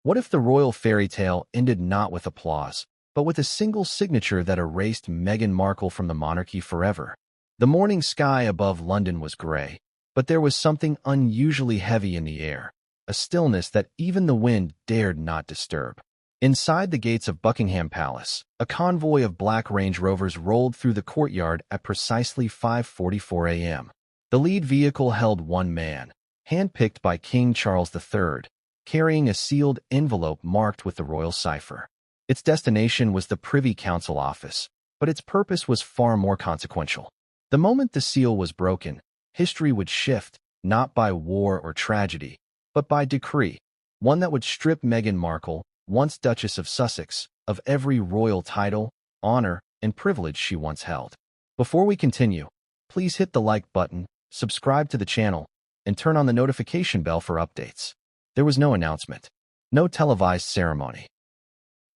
What if the royal fairy tale ended not with applause, but with a single signature that erased Meghan Markle from the monarchy forever? The morning sky above London was gray, but there was something unusually heavy in the air, a stillness that even the wind dared not disturb. Inside the gates of Buckingham Palace, a convoy of black Range Rovers rolled through the courtyard at precisely 5:44 a.m. The lead vehicle held one man, handpicked by King Charles III, carrying a sealed envelope marked with the royal cipher. Its destination was the Privy Council office, but its purpose was far more consequential. The moment the seal was broken, history would shift, not by war or tragedy, but by decree, one that would strip Meghan Markle, once Duchess of Sussex, of every royal title, honor, and privilege she once held. Before we continue, please hit the like button, subscribe to the channel, and turn on the notification bell for updates. There was no announcement, no televised ceremony,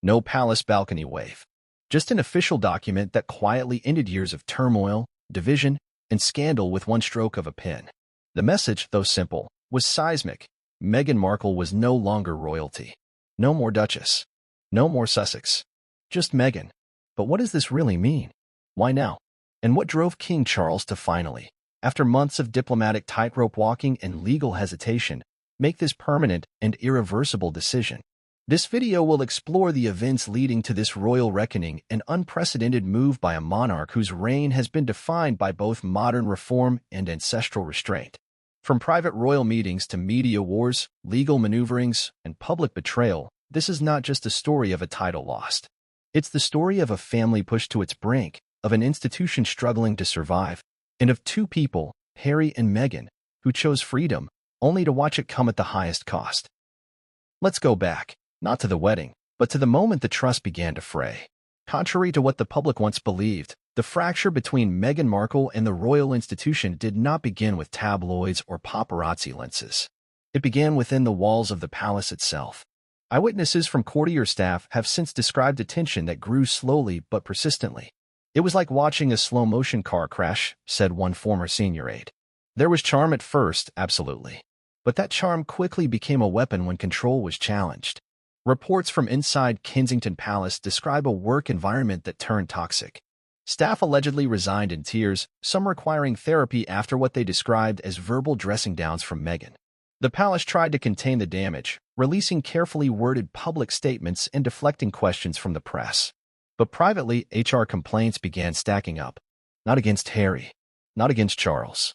no palace balcony wave, just an official document that quietly ended years of turmoil, division, and scandal with one stroke of a pen. The message, though simple, was seismic. Meghan Markle was no longer royalty. No more Duchess. No more Sussex. Just Meghan. But what does this really mean? Why now? And what drove King Charles to finally, after months of diplomatic tightrope walking and legal hesitation, make this permanent and irreversible decision? This video will explore the events leading to this royal reckoning, an unprecedented move by a monarch whose reign has been defined by both modern reform and ancestral restraint. From private royal meetings to media wars, legal maneuverings, and public betrayal, this is not just a story of a title lost. It's the story of a family pushed to its brink, of an institution struggling to survive, and of two people, Harry and Meghan, who chose freedom, only to watch it come at the highest cost. Let's go back, not to the wedding, but to the moment the trust began to fray. Contrary to what the public once believed, the fracture between Meghan Markle and the royal institution did not begin with tabloids or paparazzi lenses. It began within the walls of the palace itself. Eyewitnesses from courtier staff have since described a tension that grew slowly but persistently. It was like watching a slow-motion car crash, said one former senior aide. There was charm at first, absolutely. But that charm quickly became a weapon when control was challenged. Reports from inside Kensington Palace describe a work environment that turned toxic. Staff allegedly resigned in tears, some requiring therapy after what they described as verbal dressing downs from Meghan. The palace tried to contain the damage, releasing carefully worded public statements and deflecting questions from the press. But privately, HR complaints began stacking up. Not against Harry, not against Charles,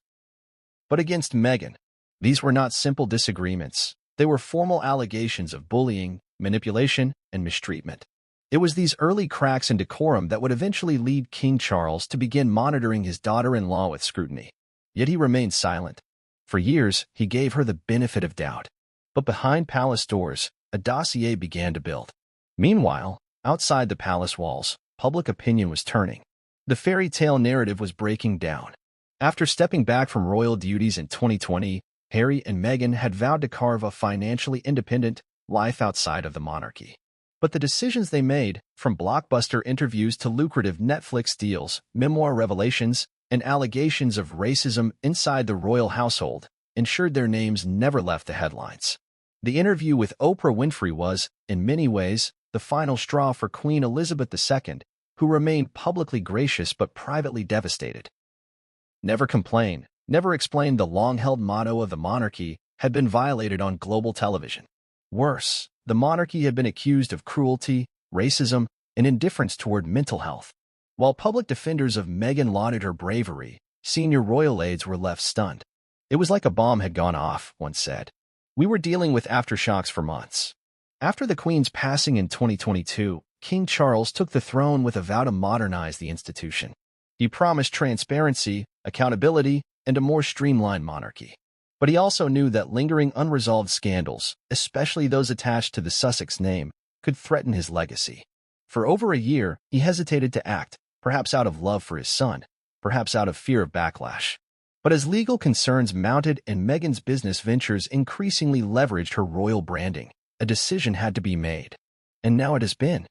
but against Meghan. These were not simple disagreements. They were formal allegations of bullying, manipulation, and mistreatment. It was these early cracks in decorum that would eventually lead King Charles to begin monitoring his daughter-in-law with scrutiny. Yet he remained silent. For years, he gave her the benefit of doubt. But behind palace doors, a dossier began to build. Meanwhile, outside the palace walls, public opinion was turning. The fairy tale narrative was breaking down. After stepping back from royal duties in 2020, Harry and Meghan had vowed to carve a financially independent life outside of the monarchy. But the decisions they made, from blockbuster interviews to lucrative Netflix deals, memoir revelations, and allegations of racism inside the royal household, ensured their names never left the headlines. The interview with Oprah Winfrey was, in many ways, the final straw for Queen Elizabeth II, who remained publicly gracious but privately devastated. Never complain, never explain, the long-held motto of the monarchy had been violated on global television. Worse, the monarchy had been accused of cruelty, racism, and indifference toward mental health. While public defenders of Meghan lauded her bravery, senior royal aides were left stunned. It was like a bomb had gone off, one said. We were dealing with aftershocks for months. After the Queen's passing in 2022, King Charles took the throne with a vow to modernize the institution. He promised transparency, accountability, and a more streamlined monarchy. But he also knew that lingering unresolved scandals, especially those attached to the Sussex name, could threaten his legacy. For over a year, he hesitated to act, perhaps out of love for his son, perhaps out of fear of backlash. But as legal concerns mounted and Meghan's business ventures increasingly leveraged her royal branding, a decision had to be made. And now it has been.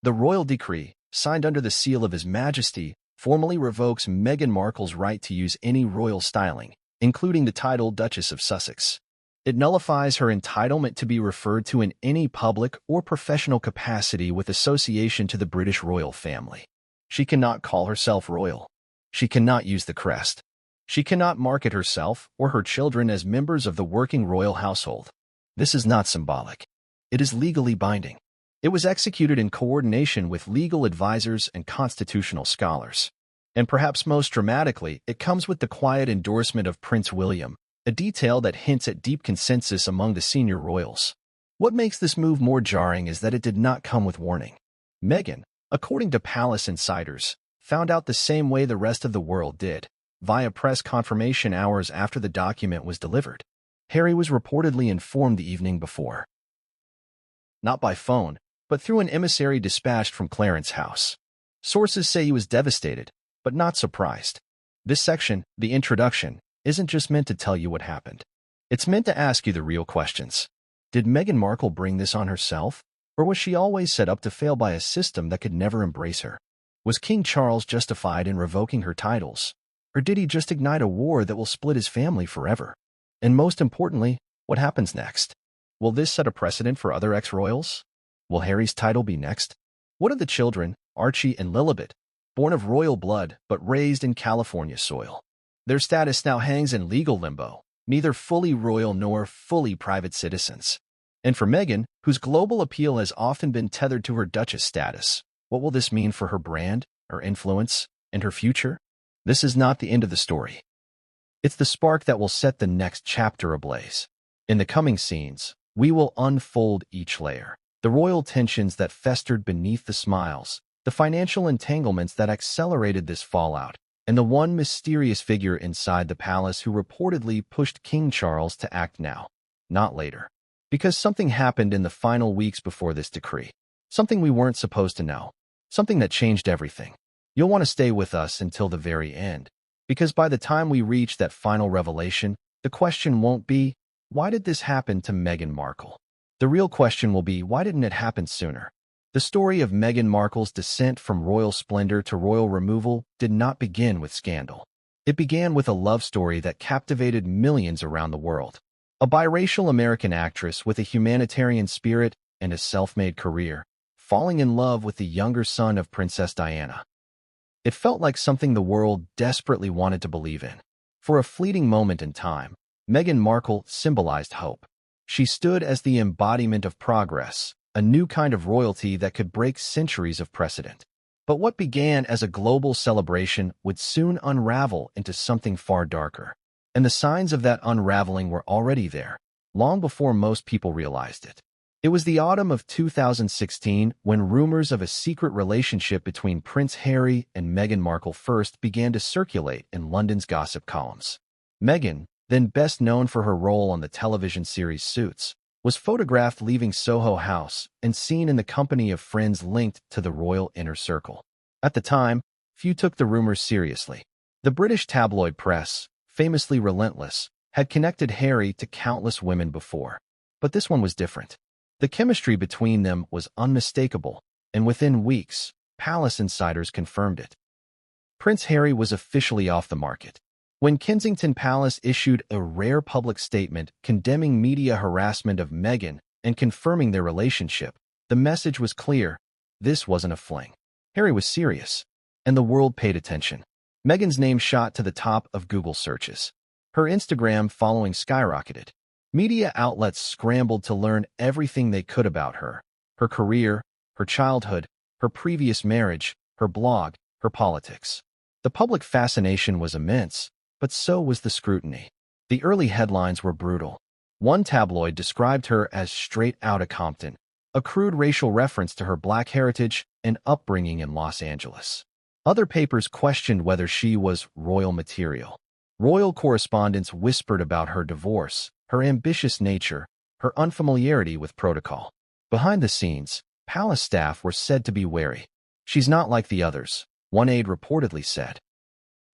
The royal decree, signed under the seal of His Majesty, formally revokes Meghan Markle's right to use any royal styling, including the title Duchess of Sussex. It nullifies her entitlement to be referred to in any public or professional capacity with association to the British royal family. She cannot call herself royal. She cannot use the crest. She cannot market herself or her children as members of the working royal household. This is not symbolic. It is legally binding. It was executed in coordination with legal advisors and constitutional scholars. And perhaps most dramatically, it comes with the quiet endorsement of Prince William, a detail that hints at deep consensus among the senior royals. What makes this move more jarring is that it did not come with warning. Meghan, according to palace insiders, found out the same way the rest of the world did, via press confirmation hours after the document was delivered. Harry was reportedly informed the evening before. Not by phone, but through an emissary dispatched from Clarence House. Sources say he was devastated, but not surprised. This section, the introduction, isn't just meant to tell you what happened. It's meant to ask you the real questions. Did Meghan Markle bring this on herself? Or was she always set up to fail by a system that could never embrace her? Was King Charles justified in revoking her titles? Or did he just ignite a war that will split his family forever? And most importantly, what happens next? Will this set a precedent for other ex-royals? Will Harry's title be next? What of the children, Archie and Lilibet, born of royal blood but raised in California soil? Their status now hangs in legal limbo, neither fully royal nor fully private citizens. And for Meghan, whose global appeal has often been tethered to her Duchess status, what will this mean for her brand, her influence, and her future? This is not the end of the story. It's the spark that will set the next chapter ablaze. In the coming scenes, we will unfold each layer. The royal tensions that festered beneath the smiles, the financial entanglements that accelerated this fallout, and the one mysterious figure inside the palace who reportedly pushed King Charles to act now, not later. Because something happened in the final weeks before this decree. Something we weren't supposed to know. Something that changed everything. You'll want to stay with us until the very end. Because by the time we reach that final revelation, the question won't be, why did this happen to Meghan Markle? The real question will be, why didn't it happen sooner? The story of Meghan Markle's descent from royal splendor to royal removal did not begin with scandal. It began with a love story that captivated millions around the world. A biracial American actress with a humanitarian spirit and a self-made career, falling in love with the younger son of Princess Diana. It felt like something the world desperately wanted to believe in. For a fleeting moment in time, Meghan Markle symbolized hope. She stood as the embodiment of progress, a new kind of royalty that could break centuries of precedent. But what began as a global celebration would soon unravel into something far darker. And the signs of that unraveling were already there, long before most people realized it. It was the autumn of 2016 when rumors of a secret relationship between Prince Harry and Meghan Markle first began to circulate in London's gossip columns. Meghan, then best known for her role on the television series Suits, was photographed leaving Soho House and seen in the company of friends linked to the royal inner circle. At the time, few took the rumors seriously. The British tabloid press, famously relentless, had connected Harry to countless women before. But this one was different. The chemistry between them was unmistakable, and within weeks, palace insiders confirmed it. Prince Harry was officially off the market. When Kensington Palace issued a rare public statement condemning media harassment of Meghan and confirming their relationship, the message was clear. This wasn't a fling. Harry was serious, and the world paid attention. Meghan's name shot to the top of Google searches. Her Instagram following skyrocketed. Media outlets scrambled to learn everything they could about her career, her childhood, her previous marriage, her blog, her politics. The public fascination was immense, but so was the scrutiny. The early headlines were brutal. One tabloid described her as straight outta Compton, a crude racial reference to her black heritage and upbringing in Los Angeles. Other papers questioned whether she was royal material. Royal correspondents whispered about her divorce, her ambitious nature, her unfamiliarity with protocol. Behind the scenes, palace staff were said to be wary. She's not like the others, one aide reportedly said.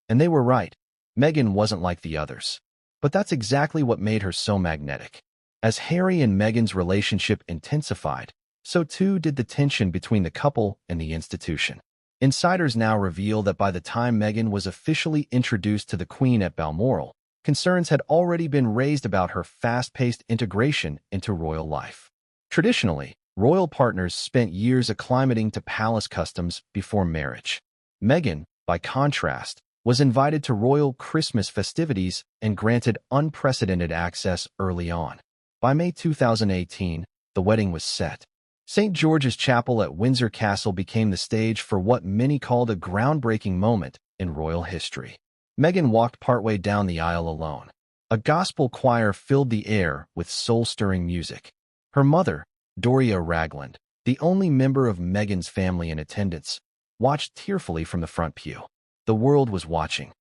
And they were right. Meghan wasn't like the others. But that's exactly what made her so magnetic. As Harry and Meghan's relationship intensified, so too did the tension between the couple and the institution. Insiders now reveal that by the time Meghan was officially introduced to the Queen at Balmoral, concerns had already been raised about her fast-paced integration into royal life. Traditionally, royal partners spent years acclimating to palace customs before marriage. Meghan, by contrast, was invited to royal Christmas festivities and granted unprecedented access early on. By May 2018, the wedding was set. St. George's Chapel at Windsor Castle became the stage for what many called a groundbreaking moment in royal history. Meghan walked partway down the aisle alone. A gospel choir filled the air with soul-stirring music. Her mother, Doria Ragland, the only member of Meghan's family in attendance, watched tearfully from the front pew. The world was watching,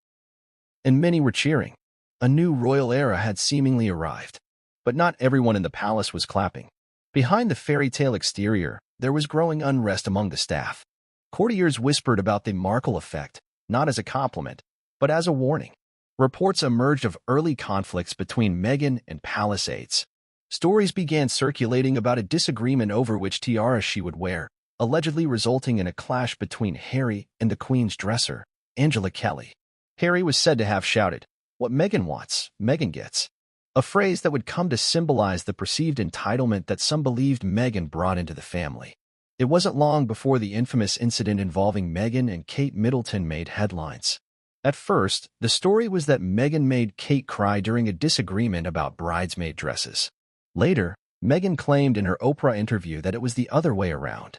and many were cheering. A new royal era had seemingly arrived. But not everyone in the palace was clapping. Behind the fairy tale exterior, there was growing unrest among the staff. Courtiers whispered about the Markle effect, not as a compliment, but as a warning. Reports emerged of early conflicts between Meghan and palace aides. Stories began circulating about a disagreement over which tiara she would wear, allegedly resulting in a clash between Harry and the Queen's dresser, Angela Kelly. Harry was said to have shouted, "What Meghan wants, Meghan gets," a phrase that would come to symbolize the perceived entitlement that some believed Meghan brought into the family. It wasn't long before the infamous incident involving Meghan and Kate Middleton made headlines. At first, the story was that Meghan made Kate cry during a disagreement about bridesmaid dresses. Later, Meghan claimed in her Oprah interview that it was the other way around.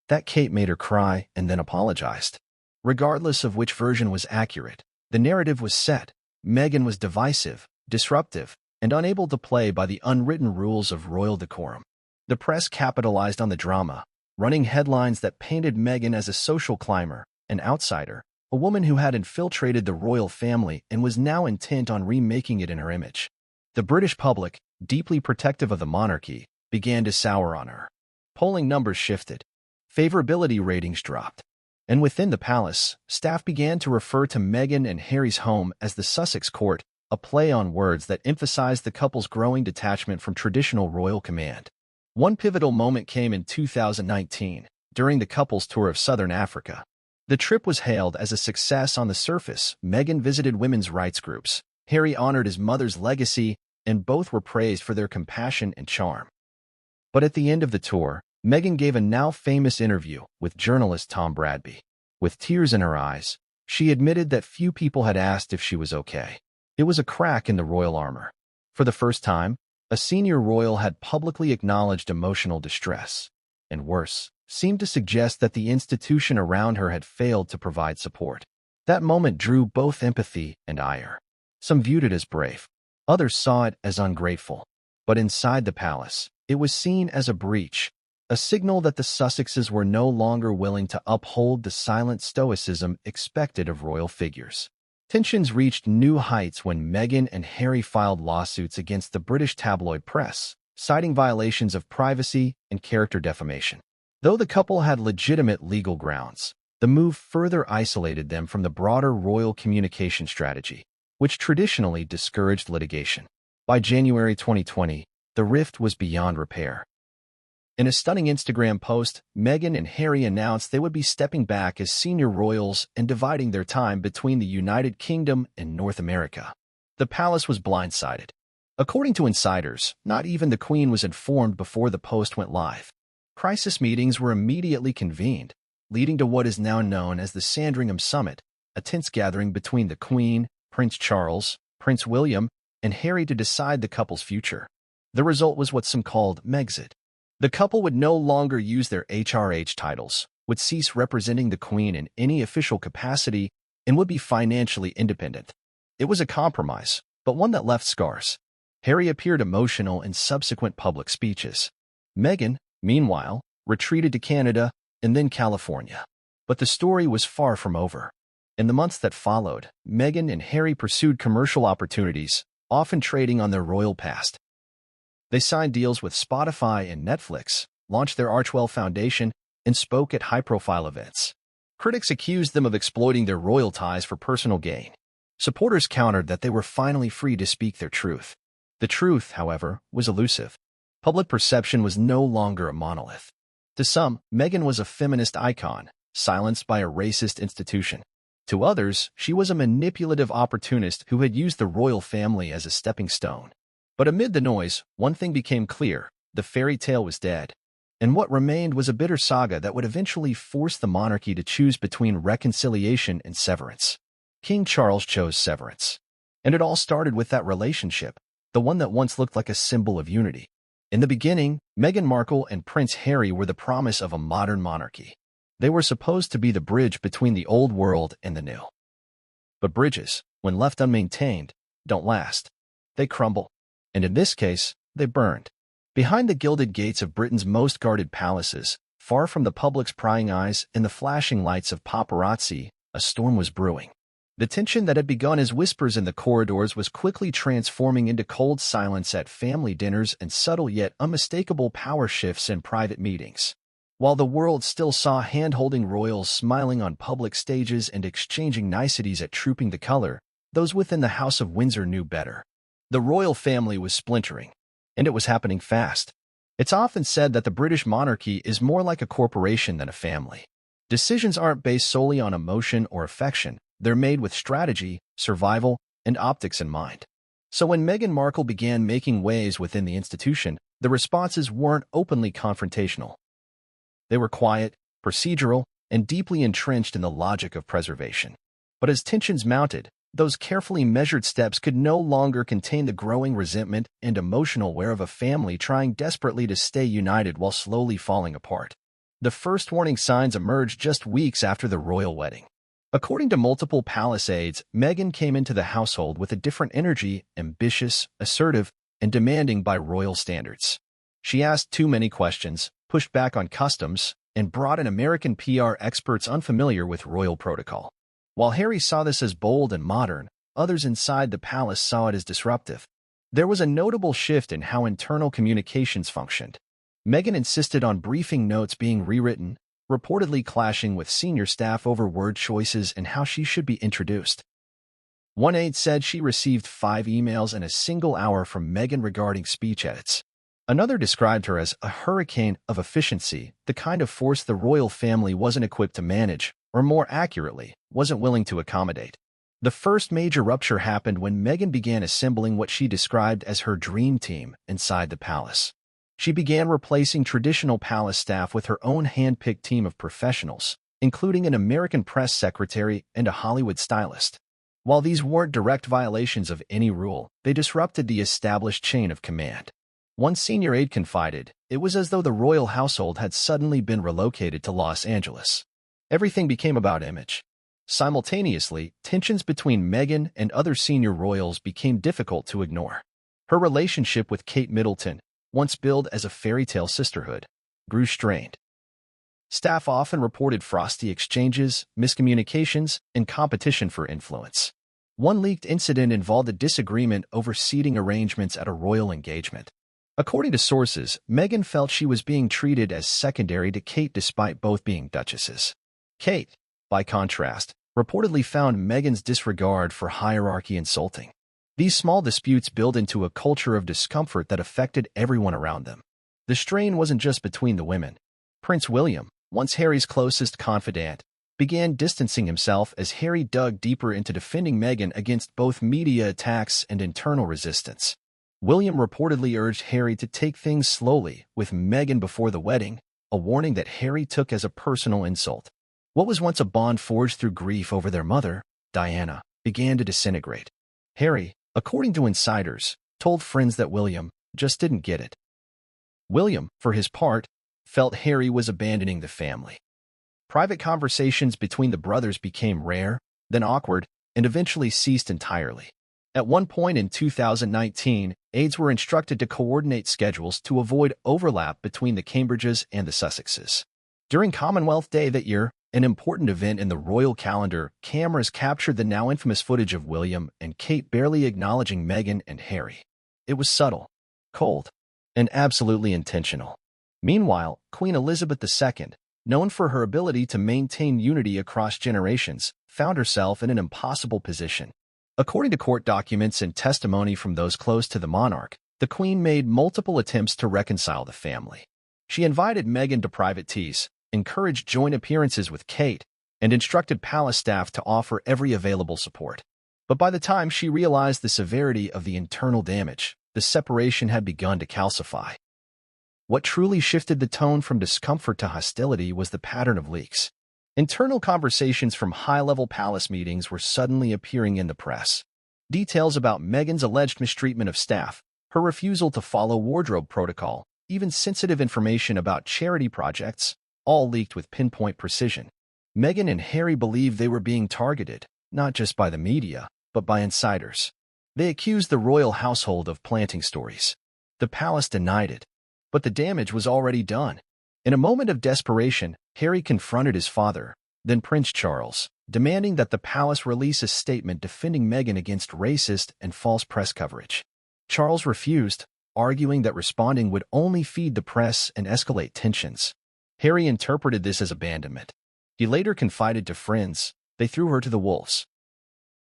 That Kate made her cry and then apologized. Regardless of which version was accurate, the narrative was set. Meghan was divisive, disruptive, and unable to play by the unwritten rules of royal decorum. The press capitalized on the drama, running headlines that painted Meghan as a social climber, an outsider, a woman who had infiltrated the royal family and was now intent on remaking it in her image. The British public, deeply protective of the monarchy, began to sour on her. Polling numbers shifted. Favorability ratings dropped. And within the palace, staff began to refer to Meghan and Harry's home as the Sussex Court, a play on words that emphasized the couple's growing detachment from traditional royal command. One pivotal moment came in 2019, during the couple's tour of southern Africa. The trip was hailed as a success on the surface. Meghan visited women's rights groups. Harry honored his mother's legacy, and both were praised for their compassion and charm. But at the end of the tour, Meghan gave a now-famous interview with journalist Tom Bradby. With tears in her eyes, she admitted that few people had asked if she was okay. It was a crack in the royal armor. For the first time, a senior royal had publicly acknowledged emotional distress, and worse, seemed to suggest that the institution around her had failed to provide support. That moment drew both empathy and ire. Some viewed it as brave. Others saw it as ungrateful. But inside the palace, it was seen as a breach, a signal that the Sussexes were no longer willing to uphold the silent stoicism expected of royal figures. Tensions reached new heights when Meghan and Harry filed lawsuits against the British tabloid press, citing violations of privacy and character defamation. Though the couple had legitimate legal grounds, the move further isolated them from the broader royal communication strategy, which traditionally discouraged litigation. By January 2020, the rift was beyond repair. In a stunning Instagram post, Meghan and Harry announced they would be stepping back as senior royals and dividing their time between the United Kingdom and North America. The palace was blindsided. According to insiders, not even the Queen was informed before the post went live. Crisis meetings were immediately convened, leading to what is now known as the Sandringham Summit, a tense gathering between the Queen, Prince Charles, Prince William, and Harry to decide the couple's future. The result was what some called Megxit. The couple would no longer use their HRH titles, would cease representing the Queen in any official capacity, and would be financially independent. It was a compromise, but one that left scars. Harry appeared emotional in subsequent public speeches. Meghan, meanwhile, retreated to Canada and then California. But the story was far from over. In the months that followed, Meghan and Harry pursued commercial opportunities, often trading on their royal past. They signed deals with Spotify and Netflix, launched their Archwell Foundation, and spoke at high-profile events. Critics accused them of exploiting their royal ties for personal gain. Supporters countered that they were finally free to speak their truth. The truth, however, was elusive. Public perception was no longer a monolith. To some, Meghan was a feminist icon, silenced by a racist institution. To others, she was a manipulative opportunist who had used the royal family as a stepping stone. But amid the noise, one thing became clear: the fairy tale was dead. And what remained was a bitter saga that would eventually force the monarchy to choose between reconciliation and severance. King Charles chose severance. And it all started with that relationship, the one that once looked like a symbol of unity. In the beginning, Meghan Markle and Prince Harry were the promise of a modern monarchy. They were supposed to be the bridge between the old world and the new. But bridges, when left unmaintained, don't last. They crumble. And in this case, they burned. Behind the gilded gates of Britain's most guarded palaces, far from the public's prying eyes and the flashing lights of paparazzi, a storm was brewing. The tension that had begun as whispers in the corridors was quickly transforming into cold silence at family dinners and subtle yet unmistakable power shifts in private meetings. While the world still saw hand-holding royals smiling on public stages and exchanging niceties at Trooping the Color, those within the House of Windsor knew better. The royal family was splintering, and it was happening fast. It's often said that the British monarchy is more like a corporation than a family. Decisions aren't based solely on emotion or affection. They're made with strategy, survival, and optics in mind. So when Meghan Markle began making waves within the institution, the responses weren't openly confrontational. They were quiet, procedural, and deeply entrenched in the logic of preservation. But as tensions mounted, those carefully measured steps could no longer contain the growing resentment and emotional wear of a family trying desperately to stay united while slowly falling apart. The first warning signs emerged just weeks after the royal wedding. According to multiple palace aides, Meghan came into the household with a different energy, ambitious, assertive, and demanding by royal standards. She asked too many questions, pushed back on customs, and brought in American PR experts unfamiliar with royal protocol. While Harry saw this as bold and modern, others inside the palace saw it as disruptive. There was a notable shift in how internal communications functioned. Meghan insisted on briefing notes being rewritten, reportedly clashing with senior staff over word choices and how she should be introduced. One aide said she received 5 emails in a single hour from Meghan regarding speech edits. Another described her as a hurricane of efficiency, the kind of force the royal family wasn't equipped to manage, or more accurately, wasn't willing to accommodate. The first major rupture happened when Meghan began assembling what she described as her dream team inside the palace. She began replacing traditional palace staff with her own hand-picked team of professionals, including an American press secretary and a Hollywood stylist. While these weren't direct violations of any rule, they disrupted the established chain of command. One senior aide confided, it was as though the royal household had suddenly been relocated to Los Angeles. Everything became about image. Simultaneously, tensions between Meghan and other senior royals became difficult to ignore. Her relationship with Kate Middleton, once billed as a fairy tale sisterhood, grew strained. Staff often reported frosty exchanges, miscommunications, and competition for influence. One leaked incident involved a disagreement over seating arrangements at a royal engagement. According to sources, Meghan felt she was being treated as secondary to Kate despite both being duchesses. Kate, by contrast, reportedly found Meghan's disregard for hierarchy insulting. These small disputes built into a culture of discomfort that affected everyone around them. The strain wasn't just between the women. Prince William, once Harry's closest confidant, began distancing himself as Harry dug deeper into defending Meghan against both media attacks and internal resistance. William reportedly urged Harry to take things slowly with Meghan before the wedding, a warning that Harry took as a personal insult. What was once a bond forged through grief over their mother, Diana, began to disintegrate. Harry, according to insiders, told friends that William just didn't get it. William, for his part, felt Harry was abandoning the family. Private conversations between the brothers became rare, then awkward, and eventually ceased entirely. At one point in 2019, aides were instructed to coordinate schedules to avoid overlap between the Cambridges and the Sussexes. During Commonwealth Day that year, an important event in the royal calendar, cameras captured the now infamous footage of William and Kate barely acknowledging Meghan and Harry. It was subtle, cold, and absolutely intentional. Meanwhile, Queen Elizabeth II, known for her ability to maintain unity across generations, found herself in an impossible position. According to court documents and testimony from those close to the monarch, the Queen made multiple attempts to reconcile the family. She invited Meghan to private teas, encouraged joint appearances with Kate, and instructed palace staff to offer every available support. But by the time she realized the severity of the internal damage, the separation had begun to calcify. What truly shifted the tone from discomfort to hostility was the pattern of leaks. Internal conversations from high-level palace meetings were suddenly appearing in the press. Details about Meghan's alleged mistreatment of staff, her refusal to follow wardrobe protocol, even sensitive information about charity projects, all leaked with pinpoint precision. Meghan and Harry believed they were being targeted, not just by the media, but by insiders. They accused the royal household of planting stories. The palace denied it, but the damage was already done. In a moment of desperation, Harry confronted his father, then Prince Charles, demanding that the palace release a statement defending Meghan against racist and false press coverage. Charles refused, arguing that responding would only feed the press and escalate tensions. Harry interpreted this as abandonment. He later confided to friends, "They threw her to the wolves."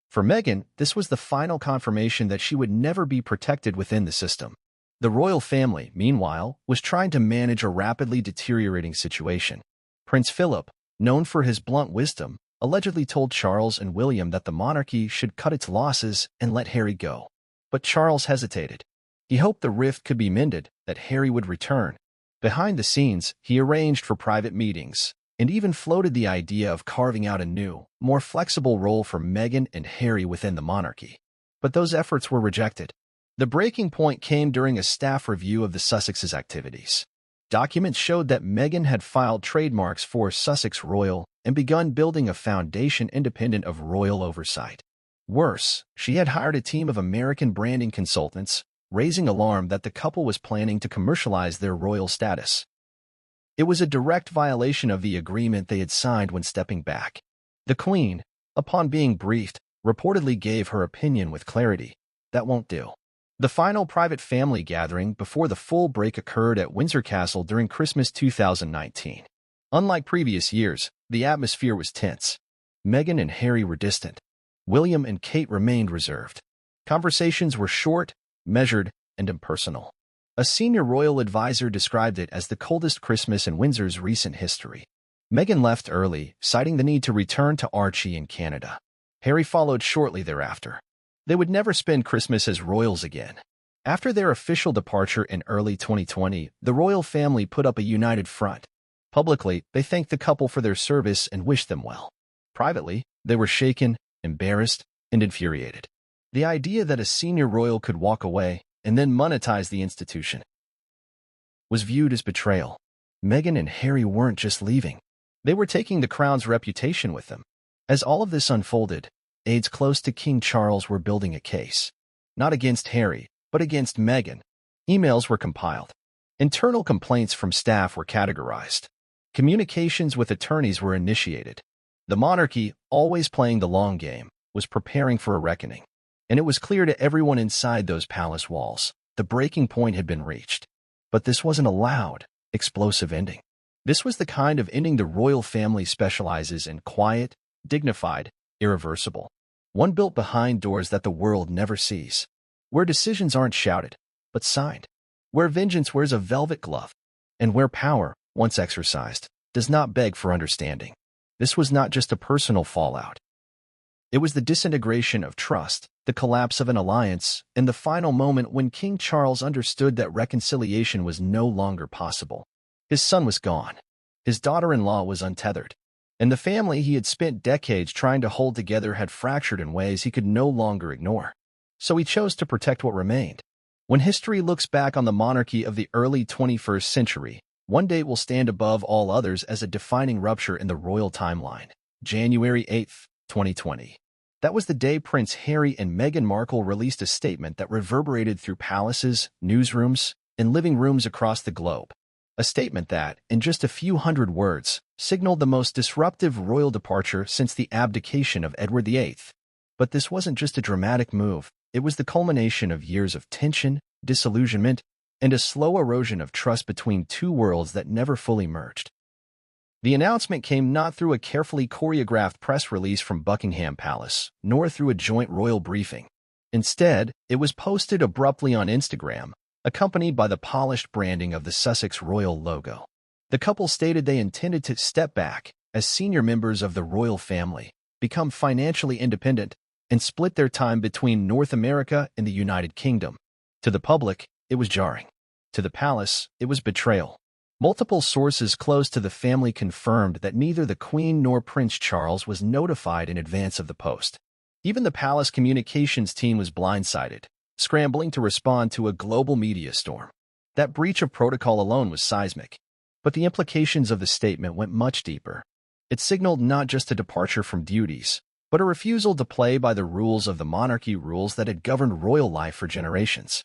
For Meghan, this was the final confirmation that she would never be protected within the system. The royal family, meanwhile, was trying to manage a rapidly deteriorating situation. Prince Philip, known for his blunt wisdom, allegedly told Charles and William that the monarchy should cut its losses and let Harry go. But Charles hesitated. He hoped the rift could be mended, that Harry would return. Behind the scenes, he arranged for private meetings, and even floated the idea of carving out a new, more flexible role for Meghan and Harry within the monarchy. But those efforts were rejected. The breaking point came during a staff review of the Sussex's activities. Documents showed that Meghan had filed trademarks for Sussex Royal and begun building a foundation independent of royal oversight. Worse, she had hired a team of American branding consultants, raising alarm that the couple was planning to commercialize their royal status. It was a direct violation of the agreement they had signed when stepping back. The Queen, upon being briefed, reportedly gave her opinion with clarity. That won't do. The final private family gathering before the full break occurred at Windsor Castle during Christmas 2019. Unlike previous years, the atmosphere was tense. Meghan and Harry were distant. William and Kate remained reserved. Conversations were short, measured, and impersonal. A senior royal advisor described it as the coldest Christmas in Windsor's recent history. Meghan left early, citing the need to return to Archie in Canada. Harry followed shortly thereafter. They would never spend Christmas as royals again. After their official departure in early 2020, the royal family put up a united front. Publicly, they thanked the couple for their service and wished them well. Privately, they were shaken, embarrassed, and infuriated. The idea that a senior royal could walk away and then monetize the institution was viewed as betrayal. Meghan and Harry weren't just leaving. They were taking the crown's reputation with them. As all of this unfolded, aides close to King Charles were building a case. Not against Harry, but against Meghan. Emails were compiled. Internal complaints from staff were categorized. Communications with attorneys were initiated. The monarchy, always playing the long game, was preparing for a reckoning. And it was clear to everyone inside those palace walls, the breaking point had been reached. But this wasn't a loud, explosive ending. This was the kind of ending the royal family specializes in: quiet, dignified, irreversible. One built behind doors that the world never sees. Where decisions aren't shouted, but signed. Where vengeance wears a velvet glove. And where power, once exercised, does not beg for understanding. This was not just a personal fallout. It was the disintegration of trust, the collapse of an alliance, and the final moment when King Charles understood that reconciliation was no longer possible. His son was gone. His daughter-in-law was untethered. And the family he had spent decades trying to hold together had fractured in ways he could no longer ignore. So he chose to protect what remained. When history looks back on the monarchy of the early 21st century, one date will stand above all others as a defining rupture in the royal timeline: January 8, 2020. That was the day Prince Harry and Meghan Markle released a statement that reverberated through palaces, newsrooms, and living rooms across the globe. A statement that, in just a few hundred words, signaled the most disruptive royal departure since the abdication of Edward VIII. But this wasn't just a dramatic move. It was the culmination of years of tension, disillusionment, and a slow erosion of trust between two worlds that never fully merged. The announcement came not through a carefully choreographed press release from Buckingham Palace, nor through a joint royal briefing. Instead, it was posted abruptly on Instagram, accompanied by the polished branding of the Sussex Royal logo. The couple stated they intended to step back, as senior members of the royal family become financially independent and split their time between North America and the United Kingdom. To the public, it was jarring. To the palace, it was betrayal. Multiple sources close to the family confirmed that neither the Queen nor Prince Charles was notified in advance of the post. Even the palace communications team was blindsided, scrambling to respond to a global media storm. That breach of protocol alone was seismic. But the implications of the statement went much deeper. It signaled not just a departure from duties, but a refusal to play by the rules of the monarchy, rules that had governed royal life for generations.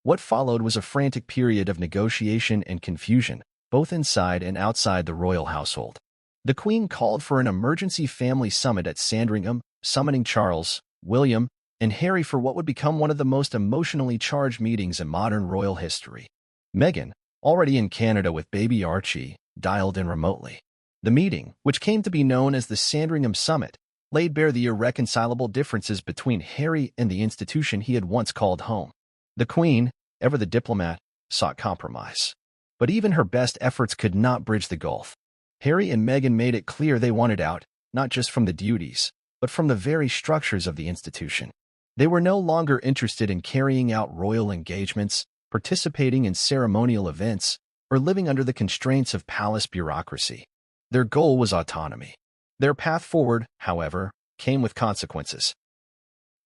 What followed was a frantic period of negotiation and confusion, both inside and outside the royal household. The Queen called for an emergency family summit at Sandringham, summoning Charles, William, and Harry for what would become one of the most emotionally charged meetings in modern royal history. Meghan, already in Canada with baby Archie, dialed in remotely. The meeting, which came to be known as the Sandringham Summit, laid bare the irreconcilable differences between Harry and the institution he had once called home. The Queen, ever the diplomat, sought compromise. But even her best efforts could not bridge the gulf. Harry and Meghan made it clear they wanted out, not just from the duties, but from the very structures of the institution. They were no longer interested in carrying out royal engagements, participating in ceremonial events, or living under the constraints of palace bureaucracy. Their goal was autonomy. Their path forward, however, came with consequences.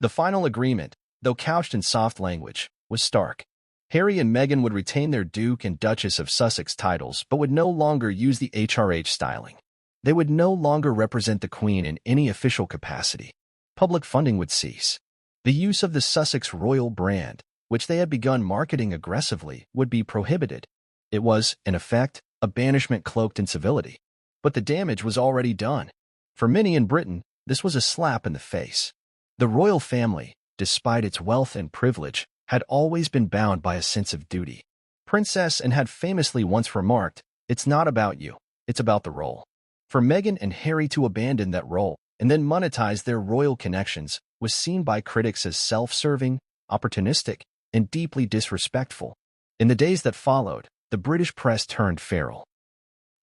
The final agreement, though couched in soft language, was stark. Harry and Meghan would retain their Duke and Duchess of Sussex titles but would no longer use the HRH styling. They would no longer represent the Queen in any official capacity. Public funding would cease. The use of the Sussex royal brand, which they had begun marketing aggressively, would be prohibited. It was, in effect, a banishment cloaked in civility. But the damage was already done. For many in Britain, this was a slap in the face. The royal family, despite its wealth and privilege, had always been bound by a sense of duty. Princess Anne had famously once remarked, "It's not about you, it's about the role." For Meghan and Harry to abandon that role and then monetize their royal connections was seen by critics as self-serving, opportunistic, and deeply disrespectful. In the days that followed, the British press turned feral.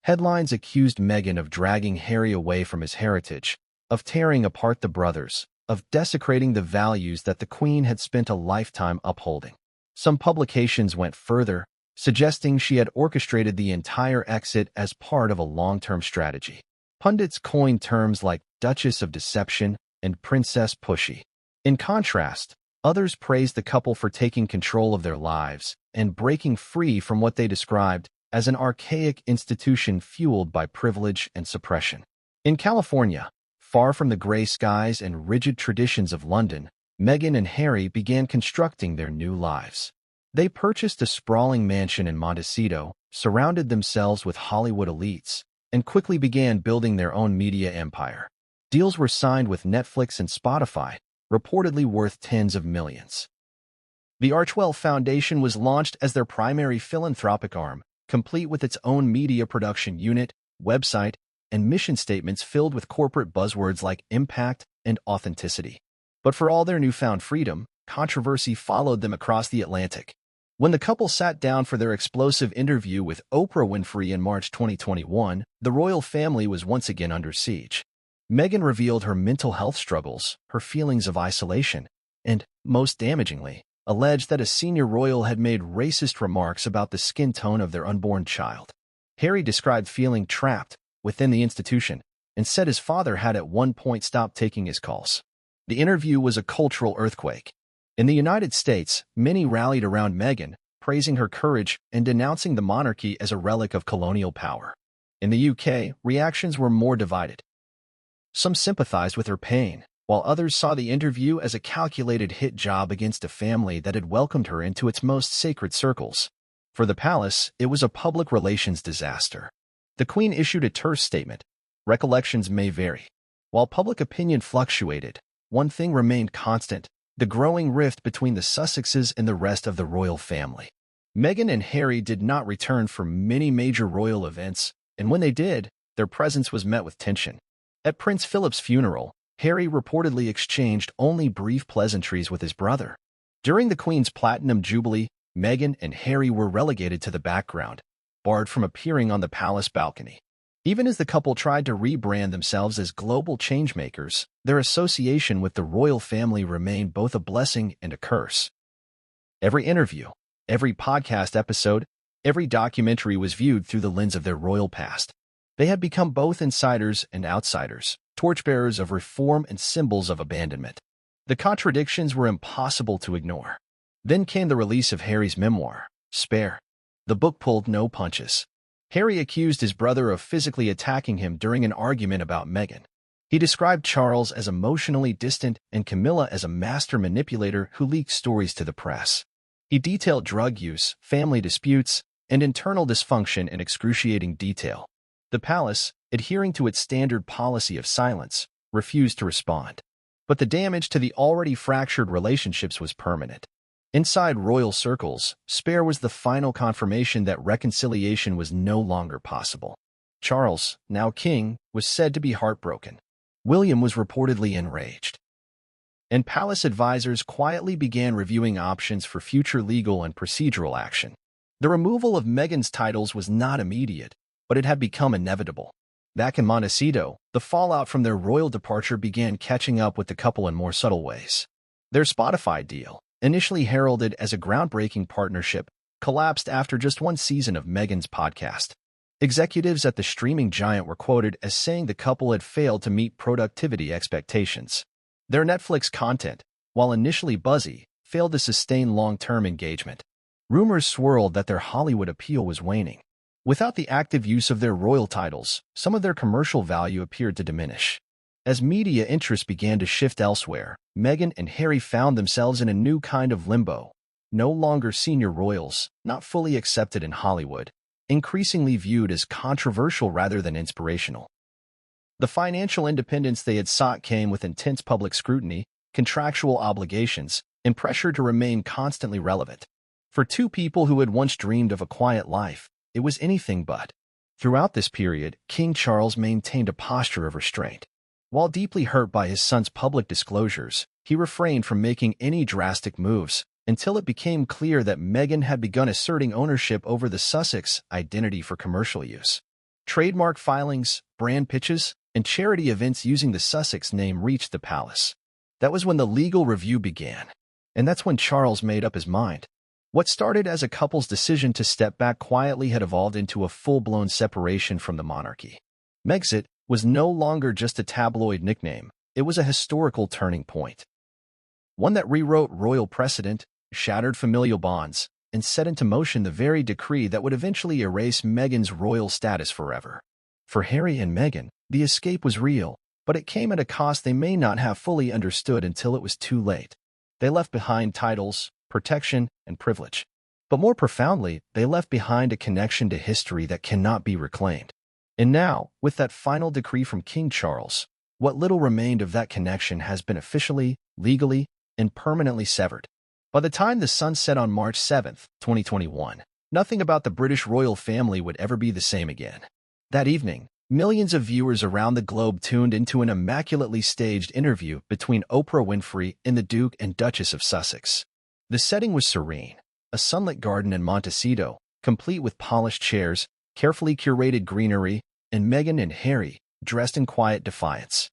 Headlines accused Meghan of dragging Harry away from his heritage, of tearing apart the brothers, of desecrating the values that the Queen had spent a lifetime upholding. Some publications went further, suggesting she had orchestrated the entire exit as part of a long-term strategy. Pundits coined terms like Duchess of Deception and Princess Pushy. In contrast, others praised the couple for taking control of their lives and breaking free from what they described as an archaic institution fueled by privilege and suppression. In California, far from the gray skies and rigid traditions of London, Meghan and Harry began constructing their new lives. They purchased a sprawling mansion in Montecito, surrounded themselves with Hollywood elites, and quickly began building their own media empire. Deals were signed with Netflix and Spotify, reportedly worth tens of millions. The Archwell Foundation was launched as their primary philanthropic arm, complete with its own media production unit, website, and mission statements filled with corporate buzzwords like impact and authenticity. But for all their newfound freedom, controversy followed them across the Atlantic. When the couple sat down for their explosive interview with Oprah Winfrey in March 2021, the royal family was once again under siege. Meghan revealed her mental health struggles, her feelings of isolation, and, most damagingly, alleged that a senior royal had made racist remarks about the skin tone of their unborn child. Harry described feeling trapped within the institution and said his father had at one point stopped taking his calls. The interview was a cultural earthquake. In the United States, many rallied around Meghan, praising her courage and denouncing the monarchy as a relic of colonial power. In the UK, reactions were more divided. Some sympathized with her pain, while others saw the interview as a calculated hit job against a family that had welcomed her into its most sacred circles. For the palace, it was a public relations disaster. The Queen issued a terse statement. Recollections may vary. While public opinion fluctuated, one thing remained constant: the growing rift between the Sussexes and the rest of the royal family. Meghan and Harry did not return for many major royal events, and when they did, their presence was met with tension. At Prince Philip's funeral, Harry reportedly exchanged only brief pleasantries with his brother. During the Queen's Platinum Jubilee, Meghan and Harry were relegated to the background, barred from appearing on the palace balcony. Even as the couple tried to rebrand themselves as global changemakers, their association with the royal family remained both a blessing and a curse. Every interview, every podcast episode, every documentary was viewed through the lens of their royal past. They had become both insiders and outsiders, torchbearers of reform and symbols of abandonment. The contradictions were impossible to ignore. Then came the release of Harry's memoir, Spare. The book pulled no punches. Harry accused his brother of physically attacking him during an argument about Meghan. He described Charles as emotionally distant and Camilla as a master manipulator who leaked stories to the press. He detailed drug use, family disputes, and internal dysfunction in excruciating detail. The palace, adhering to its standard policy of silence, refused to respond. But the damage to the already fractured relationships was permanent. Inside royal circles, Spare was the final confirmation that reconciliation was no longer possible. Charles, now king, was said to be heartbroken. William was reportedly enraged. And palace advisors quietly began reviewing options for future legal and procedural action. The removal of Meghan's titles was not immediate, but it had become inevitable. Back in Montecito, the fallout from their royal departure began catching up with the couple in more subtle ways. Their Spotify deal, initially heralded as a groundbreaking partnership, collapsed after just one season of Meghan's podcast. Executives at the streaming giant were quoted as saying the couple had failed to meet productivity expectations. Their Netflix content, while initially buzzy, failed to sustain long-term engagement. Rumors swirled that their Hollywood appeal was waning. Without the active use of their royal titles, some of their commercial value appeared to diminish. As media interests began to shift elsewhere, Meghan and Harry found themselves in a new kind of limbo. No longer senior royals, not fully accepted in Hollywood, increasingly viewed as controversial rather than inspirational. The financial independence they had sought came with intense public scrutiny, contractual obligations, and pressure to remain constantly relevant. For two people who had once dreamed of a quiet life, it was anything but. Throughout this period, King Charles maintained a posture of restraint. While deeply hurt by his son's public disclosures, he refrained from making any drastic moves until it became clear that Meghan had begun asserting ownership over the Sussex identity for commercial use. Trademark filings, brand pitches, and charity events using the Sussex name reached the palace. That was when the legal review began, and that's when Charles made up his mind. What started as a couple's decision to step back quietly had evolved into a full-blown separation from the monarchy. Megxit was no longer just a tabloid nickname, it was a historical turning point. One that rewrote royal precedent, shattered familial bonds, and set into motion the very decree that would eventually erase Meghan's royal status forever. For Harry and Meghan, the escape was real, but it came at a cost they may not have fully understood until it was too late. They left behind titles, protection, and privilege. But more profoundly, they left behind a connection to history that cannot be reclaimed. And now, with that final decree from King Charles, what little remained of that connection has been officially, legally, and permanently severed. By the time the sun set on March 7, 2021, nothing about the British royal family would ever be the same again. That evening, millions of viewers around the globe tuned into an immaculately staged interview between Oprah Winfrey and the Duke and Duchess of Sussex. The setting was serene, a sunlit garden in Montecito, complete with polished chairs, carefully curated greenery, and Meghan and Harry, dressed in quiet defiance.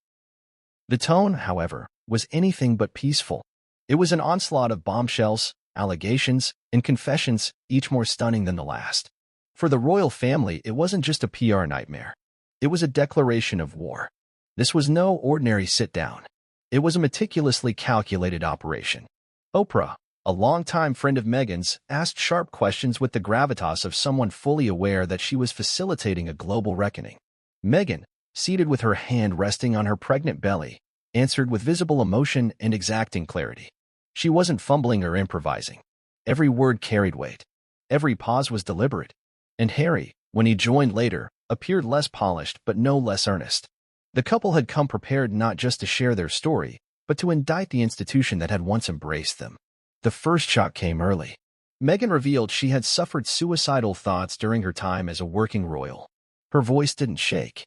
The tone, however, was anything but peaceful. It was an onslaught of bombshells, allegations, and confessions, each more stunning than the last. For the royal family, it wasn't just a PR nightmare. It was a declaration of war. This was no ordinary sit-down. It was a meticulously calculated operation. Oprah, a longtime friend of Meghan's, asked sharp questions with the gravitas of someone fully aware that she was facilitating a global reckoning. Meghan, seated with her hand resting on her pregnant belly, answered with visible emotion and exacting clarity. She wasn't fumbling or improvising. Every word carried weight. Every pause was deliberate. And Harry, when he joined later, appeared less polished but no less earnest. The couple had come prepared not just to share their story, but to indict the institution that had once embraced them. The first shock came early. Meghan revealed she had suffered suicidal thoughts during her time as a working royal. Her voice didn't shake.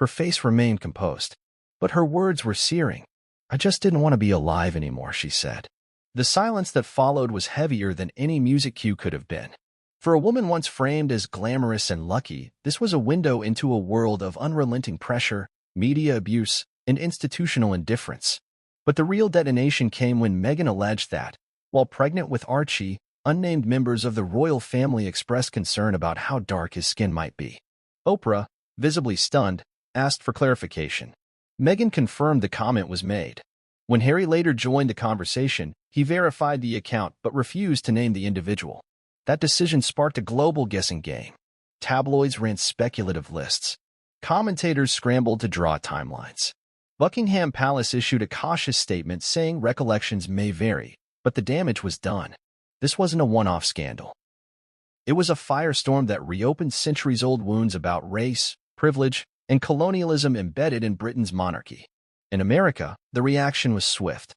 Her face remained composed. But her words were searing. "I just didn't want to be alive anymore," she said. The silence that followed was heavier than any music cue could have been. For a woman once framed as glamorous and lucky, this was a window into a world of unrelenting pressure, media abuse, and institutional indifference. But the real detonation came when Meghan alleged that, while pregnant with Archie, unnamed members of the royal family expressed concern about how dark his skin might be. Oprah, visibly stunned, asked for clarification. Meghan confirmed the comment was made. When Harry later joined the conversation, he verified the account but refused to name the individual. That decision sparked a global guessing game. Tabloids ran speculative lists. Commentators scrambled to draw timelines. Buckingham Palace issued a cautious statement saying recollections may vary, but the damage was done. This wasn't a one-off scandal. It was a firestorm that reopened centuries-old wounds about race, privilege, and colonialism embedded in Britain's monarchy. In America, the reaction was swift.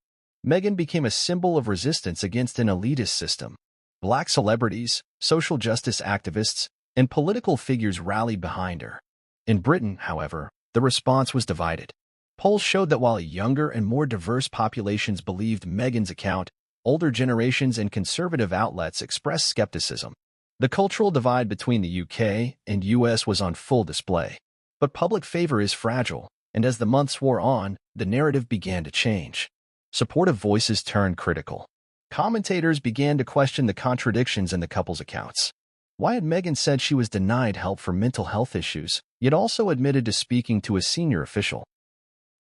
Meghan became a symbol of resistance against an elitist system. Black celebrities, social justice activists, and political figures rallied behind her. In Britain, however, the response was divided. Polls showed that while younger and more diverse populations believed Meghan's account, older generations and conservative outlets expressed skepticism. The cultural divide between the UK and US was on full display. But public favor is fragile, and as the months wore on, the narrative began to change. Supportive voices turned critical. Commentators began to question the contradictions in the couple's accounts. Why had Meghan said she was denied help for mental health issues, yet also admitted to speaking to a senior official?